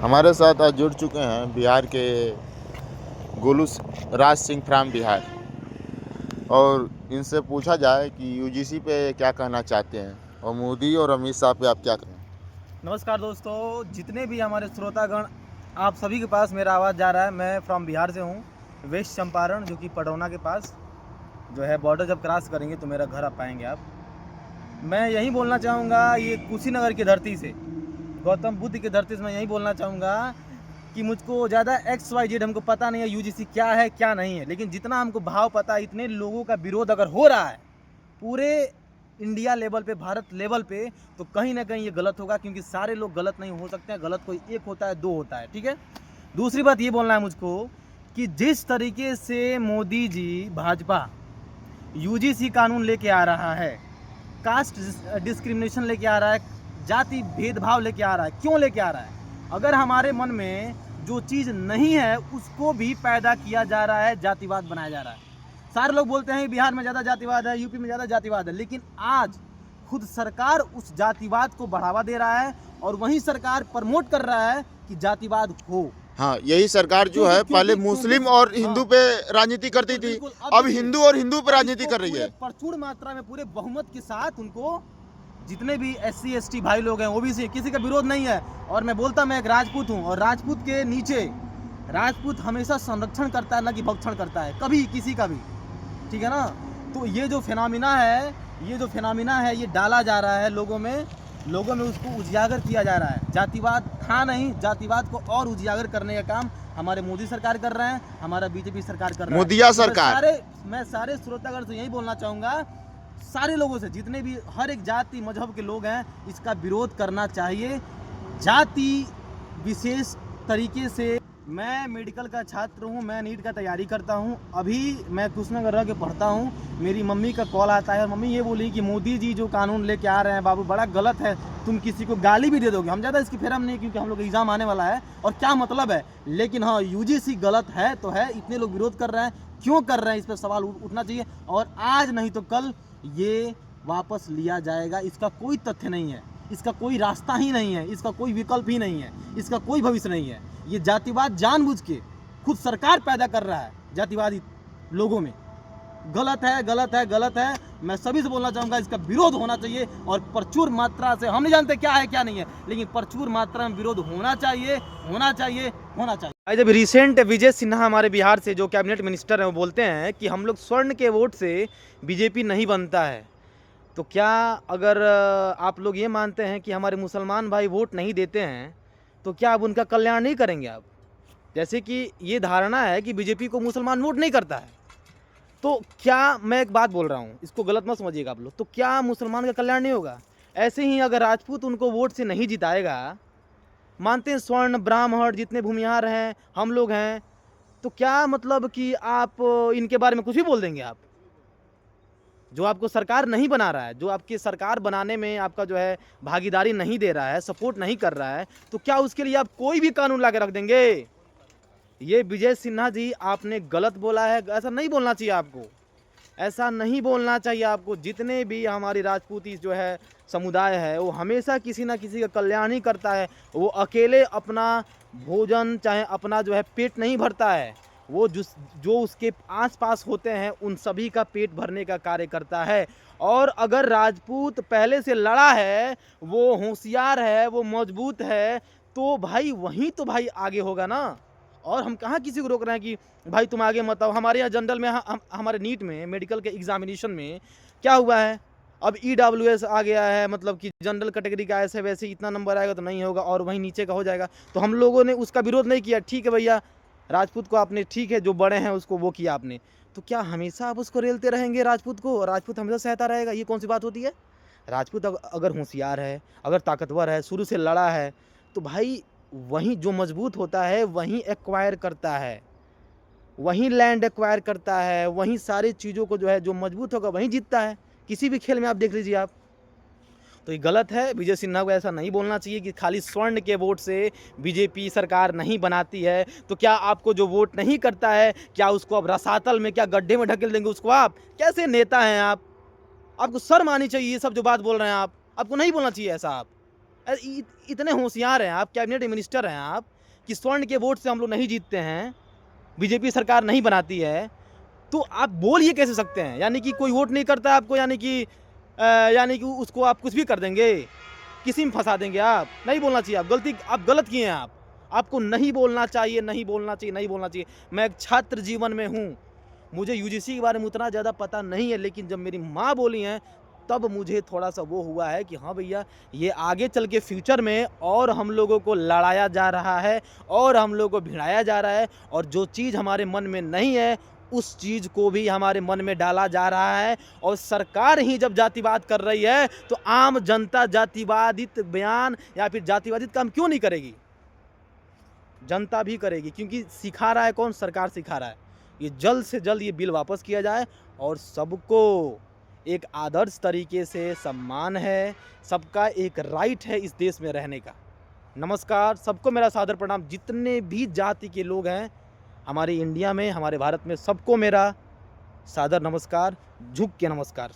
हमारे साथ आज जुड़ चुके हैं बिहार के गोलू राज सिंह फ्राम बिहार। और इनसे पूछा जाए कि यूजीसी पे क्या कहना चाहते हैं और मोदी और अमित शाह पे आप क्या कहें। नमस्कार दोस्तों, जितने भी हमारे श्रोतागण, आप सभी के पास मेरा आवाज़ जा रहा है। मैं फ्रॉम बिहार से हूँ, वेस्ट चंपारण, जो कि पटौना के पास जो है। बॉर्डर जब क्रॉस करेंगे तो मेरा घर आ पाएंगे आप। मैं यही बोलना चाहूँगा, ये कुशीनगर की धरती से, गौतम बुद्ध की धरती से मैं यही बोलना चाहूँगा कि मुझको ज़्यादा XYZ हमको पता नहीं है यूजीसी क्या है क्या नहीं है, लेकिन जितना हमको भाव पता है, इतने लोगों का विरोध अगर हो रहा है पूरे इंडिया लेवल पे, भारत लेवल पे, तो कहीं ना कहीं ये गलत होगा, क्योंकि सारे लोग गलत नहीं हो सकते हैं। गलत कोई एक होता है, दो होता है, ठीक है। दूसरी बात ये बोलना है मुझको कि जिस तरीके से मोदी जी, भाजपा यूजीसी कानून लेके आ रहा है, कास्ट डिस्क्रिमिनेशन लेके आ रहा है, जाति भेदभाव लेके आ रहा है, क्यों लेके आ रहा है? अगर हमारे मन में जो चीज़ नहीं है उसको भी पैदा किया जा रहा है, जातिवाद बनाया जा रहा है। सारे लोग बोलते हैं बिहार में ज़्यादा जातिवाद है, यूपी में ज़्यादा जातिवाद है, लेकिन आज खुद सरकार उस जातिवाद को बढ़ावा दे रहा है और वही सरकार प्रमोट कर रहा है कि जातिवाद हो। हाँ, यही सरकार जो है पहले मुस्लिम और हिंदू पे राजनीति करती थी, अब हिंदू और हिंदू पे राजनीति कर रही है। प्रचुर मात्रा में, पूरे बहुमत के साथ उनको, जितने भी SC ST भाई लोग हैं, OBC, किसी का विरोध नहीं है। और मैं बोलता, मैं एक राजपूत हूँ, और राजपूत के नीचे राजपूत हमेशा संरक्षण करता है, ना कि भक्षण करता है कभी किसी का भी, ठीक है ना। तो ये जो फिनोमिना है, ये डाला जा रहा है लोगों में उसको उजागर किया जा रहा है। जातिवाद था नहीं, जातिवाद को और उजागर करने का काम हमारे मोदी सरकार कर रहे हैं, हमारा BJP सरकार कर रहा है, मोदिया सरकार। मैं सारे श्रोतागण से यही बोलना चाहूँगा, सारे लोगों से, जितने भी हर एक जाति मजहब के लोग हैं, इसका विरोध करना चाहिए। जाति विशेष तरीके से, मैं मेडिकल का छात्र हूँ, मैं नीट का तैयारी करता हूँ, अभी मैं कुशीनगर रह के पढ़ता हूँ। मेरी मम्मी का कॉल आता है और मम्मी ये बोली कि मोदी जी जो कानून लेके आ रहे हैं बाबू, बड़ा गलत है, तुम किसी को गाली भी दे दोगे। हम ज़्यादा इसकी फेरम नहीं, क्योंकि हम लोग एग्ज़ाम आने वाला है और क्या मतलब है, लेकिन हाँ, यूजीसी गलत है तो है, इतने लोग विरोध कर रहे हैं, क्यों कर रहे हैं, इस पर सवाल उठना चाहिए। और आज नहीं तो कल ये वापस लिया जाएगा, इसका कोई तथ्य नहीं है, इसका कोई रास्ता ही नहीं है, इसका कोई विकल्प ही नहीं है, इसका कोई भविष्य नहीं है। ये जातिवाद जानबूझ के खुद सरकार पैदा कर रहा है, जातिवादी लोगों में। गलत है, गलत है, गलत है। मैं सभी से बोलना चाहूँगा, इसका विरोध होना चाहिए और प्रचुर मात्रा से, हम नहीं जानते क्या है क्या नहीं है, लेकिन प्रचुर मात्रा में विरोध होना चाहिए, होना चाहिए, होना चाहिए। जब रिसेंट विजय सिन्हा हमारे बिहार से, जो कैबिनेट मिनिस्टर हैं, वो बोलते हैं कि हम लोग स्वर्ण के वोट से BJP नहीं बनता है, तो क्या अगर आप लोग ये मानते हैं कि हमारे मुसलमान भाई वोट नहीं देते हैं, तो क्या आप उनका कल्याण नहीं करेंगे आप? जैसे कि ये धारणा है कि BJP को मुसलमान वोट नहीं करता है, तो क्या, मैं एक बात बोल रहा हूँ, इसको गलत मत समझिएगा आप लोग, तो क्या मुसलमान का कल्याण नहीं होगा? ऐसे ही अगर राजपूत उनको वोट से नहीं जिताएगा, मानते हैं स्वर्ण ब्राह्मण जितने भूमिहार हैं, हम लोग हैं, तो क्या मतलब कि आप इनके बारे में कुछ भी बोल देंगे? आप जो आपको सरकार नहीं बना रहा है, जो आपकी सरकार बनाने में आपका जो है भागीदारी नहीं दे रहा है, सपोर्ट नहीं कर रहा है, तो क्या उसके लिए आप कोई भी कानून ला के रख देंगे? ये विजय सिन्हा जी, आपने गलत बोला है, ऐसा नहीं बोलना चाहिए आपको, ऐसा नहीं बोलना चाहिए आपको। जितने भी हमारी राजपूती जो है समुदाय है, वो हमेशा किसी ना किसी का कल्याण ही करता है। वो अकेले अपना भोजन, चाहे अपना जो है पेट नहीं भरता है, वो जो उसके आसपास होते हैं उन सभी का पेट भरने का कार्य करता है। और अगर राजपूत पहले से लड़ा है, वो होशियार है, वो मजबूत है, तो भाई वहीं तो भाई आगे होगा ना। और हम कहाँ किसी को रोक रहे हैं कि भाई तुम आगे मत आओ। हमारे यहाँ जनरल में, हमारे नीट में, मेडिकल के एग्जामिनेशन में क्या हुआ है, अब EWS आ गया है, मतलब कि जनरल कैटेगरी का ऐसे वैसे इतना नंबर आएगा तो नहीं होगा, और वहीं नीचे का हो जाएगा। तो हम लोगों ने उसका विरोध नहीं किया, ठीक है भैया, राजपूत को आपने, ठीक है, जो बड़े हैं उसको वो किया आपने, तो क्या हमेशा आप उसको रेलते रहेंगे राजपूत को, और राजपूत हमेशा सहता रहेगा? ये कौन सी बात होती है? राजपूत अगर होशियार है, अगर ताकतवर है, शुरू से लड़ा है, तो भाई वहीं जो मजबूत होता है वहीं एक्वायर करता है, वहीं लैंड एक्वायर करता है, वहीं सारी चीज़ों को जो है, जो मजबूत होगा वहीं जीतता है। किसी भी खेल में आप देख लीजिए आप। तो ये गलत है, विजय सिन्हा को ऐसा नहीं बोलना चाहिए कि खाली स्वर्ण के वोट से BJP सरकार नहीं बनाती है। तो क्या आपको जो वोट नहीं करता है, क्या उसको अब रसातल में, क्या गड्ढे में ढकेल देंगे उसको? आप कैसे नेता हैं आप? आपको शर्म आनी चाहिए, ये सब जो बात बोल रहे हैं आप, आपको नहीं बोलना चाहिए ऐसा। आप इतने होशियार हैं आप, कैबिनेट मिनिस्टर हैं आप, कि स्वर्ण के वोट से हम लोग नहीं जीतते हैं, बीजेपी सरकार नहीं बनाती है, तो आप बोल ये कैसे सकते हैं? यानी कि कोई वोट नहीं करता आपको, यानी कि उसको आप कुछ भी कर देंगे, किसी में फंसा देंगे आप। नहीं बोलना चाहिए, आप गलत किए हैं आप। आपको नहीं बोलना चाहिए, नहीं बोलना चाहिए, नहीं बोलना चाहिए। मैं एक छात्र जीवन में हूँ, मुझे यूजीसी के बारे में उतना ज़्यादा पता नहीं है, लेकिन जब मेरी माँ बोली हैं तब मुझे थोड़ा सा वो हुआ है कि हाँ भैया, ये आगे चल के फ्यूचर में और हम लोगों को लड़ाया जा रहा है और हम लोगों को भिड़ाया जा रहा है, और जो चीज़ हमारे मन में नहीं है उस चीज़ को भी हमारे मन में डाला जा रहा है। और सरकार ही जब जातिवाद कर रही है तो आम जनता जातिवादित बयान या फिर जातिवादित काम क्यों नहीं करेगी? जनता भी करेगी, क्योंकि सिखा रहा है कौन? सरकार सिखा रहा है। ये जल्द से जल्द ये बिल वापस किया जाए और सबको एक आदर्श तरीके से सम्मान है, सबका एक राइट है इस देश में रहने का। नमस्कार, सबको मेरा सादर प्रणाम। जितने भी जाति के लोग हैं हमारे इंडिया में, हमारे भारत में, सबको मेरा सादर नमस्कार, झुक के नमस्कार।